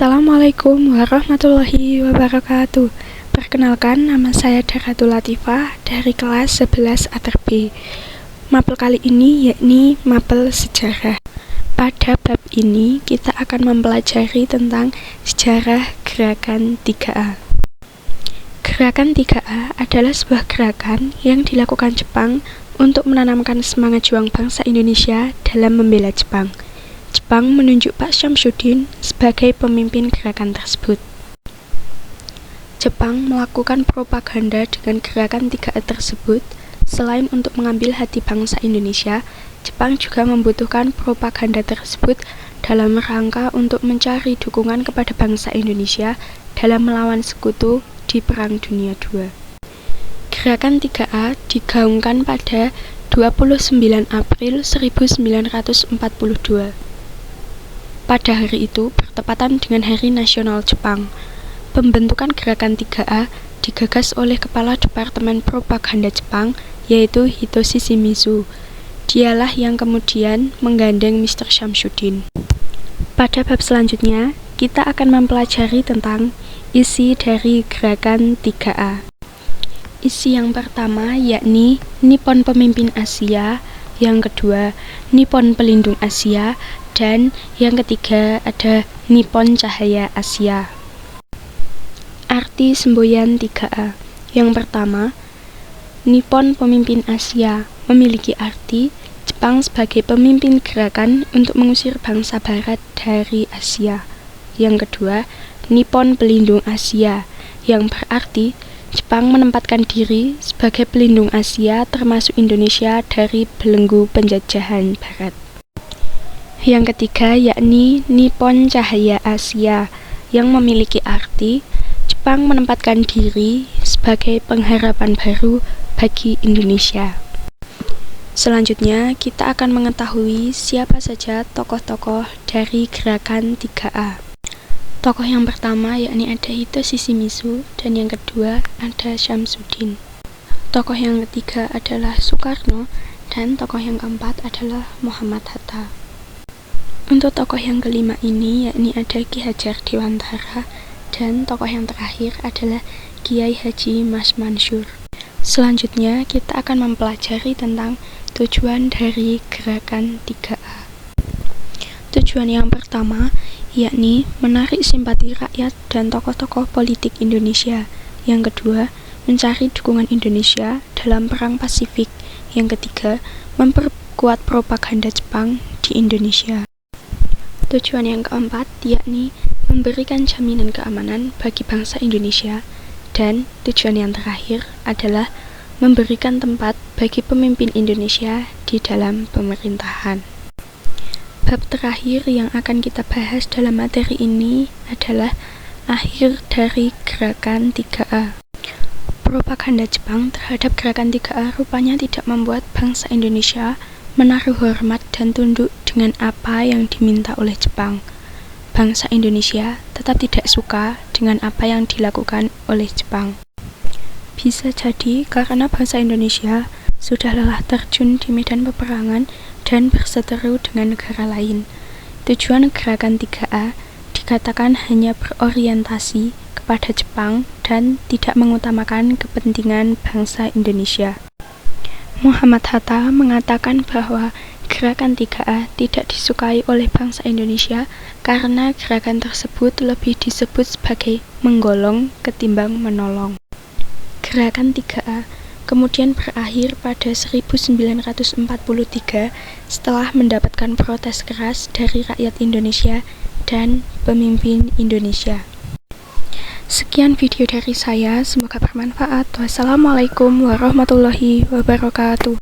Assalamualaikum warahmatullahi wabarakatuh. Perkenalkan, nama saya Daratul Latifah dari kelas 11 Ater B. Mapel kali ini yakni mapel sejarah. Pada bab ini kita akan mempelajari tentang sejarah gerakan 3A. Gerakan 3A adalah sebuah gerakan yang dilakukan Jepang untuk menanamkan semangat juang bangsa Indonesia dalam membela Jepang. Jepang menunjuk Pak Syamsuddin sebagai pemimpin gerakan tersebut. Jepang melakukan propaganda dengan gerakan 3A tersebut. Selain untuk mengambil hati bangsa Indonesia, Jepang juga membutuhkan propaganda tersebut dalam rangka untuk mencari dukungan kepada bangsa Indonesia dalam melawan sekutu di Perang Dunia II. Gerakan 3A digaungkan pada 29 April 1942. Pada hari itu bertepatan dengan Hari Nasional Jepang. Pembentukan gerakan 3A digagas oleh Kepala Departemen Propaganda Jepang, yaitu Hitoshi Shimizu. Dialah yang kemudian menggandeng Mr. Syamsuddin. Pada bab selanjutnya, kita akan mempelajari tentang isi dari gerakan 3A. Isi yang pertama yakni Nippon Pemimpin Asia, yang kedua Nippon Pelindung Asia, dan yang ketiga ada Nippon Cahaya Asia. Arti semboyan 3A. Yang pertama, Nippon Pemimpin Asia memiliki arti Jepang sebagai pemimpin gerakan untuk mengusir bangsa barat dari Asia. Yang kedua, Nippon Pelindung Asia, yang berarti Jepang menempatkan diri sebagai pelindung Asia termasuk Indonesia dari belenggu penjajahan barat. Yang ketiga yakni Nippon Cahaya Asia, yang memiliki arti Jepang menempatkan diri sebagai pengharapan baru bagi Indonesia. Selanjutnya kita akan mengetahui siapa saja tokoh-tokoh dari gerakan 3A. Tokoh yang pertama yakni ada Hitoshi Shimizu, dan yang kedua ada Syamsuddin. Tokoh yang ketiga adalah Soekarno, dan tokoh yang keempat adalah Muhammad Hatta. Untuk tokoh yang kelima ini yakni ada Ki Hajar Dewantara, dan tokoh yang terakhir adalah Kiai Haji Mas Mansur. Selanjutnya kita akan mempelajari tentang tujuan dari gerakan 3A. Tujuan yang pertama yakni menarik simpati rakyat dan tokoh-tokoh politik Indonesia. Yang kedua, mencari dukungan Indonesia dalam Perang Pasifik. Yang ketiga, memperkuat propaganda Jepang di Indonesia. Tujuan yang keempat yakni memberikan jaminan keamanan bagi bangsa Indonesia. Dan tujuan yang terakhir adalah memberikan tempat bagi pemimpin Indonesia di dalam pemerintahan. Bab terakhir yang akan kita bahas dalam materi ini adalah akhir dari gerakan 3A. Propaganda Jepang terhadap gerakan 3A rupanya tidak membuat bangsa Indonesia menaruh hormat dan tunduk dengan apa yang diminta oleh Jepang. Bangsa Indonesia tetap tidak suka dengan apa yang dilakukan oleh Jepang. Bisa jadi karena bangsa Indonesia sudah lelah terjun di medan peperangan dan berseteru dengan negara lain. Tujuan gerakan 3A dikatakan hanya berorientasi kepada Jepang dan tidak mengutamakan kepentingan bangsa Indonesia. Muhammad Hatta mengatakan bahwa gerakan 3A tidak disukai oleh bangsa Indonesia karena gerakan tersebut lebih disebut sebagai menggolong ketimbang menolong. Gerakan 3A kemudian berakhir pada 1943 setelah mendapatkan protes keras dari rakyat Indonesia dan pemimpin Indonesia. Sekian video dari saya, semoga bermanfaat. Wassalamualaikum warahmatullahi wabarakatuh.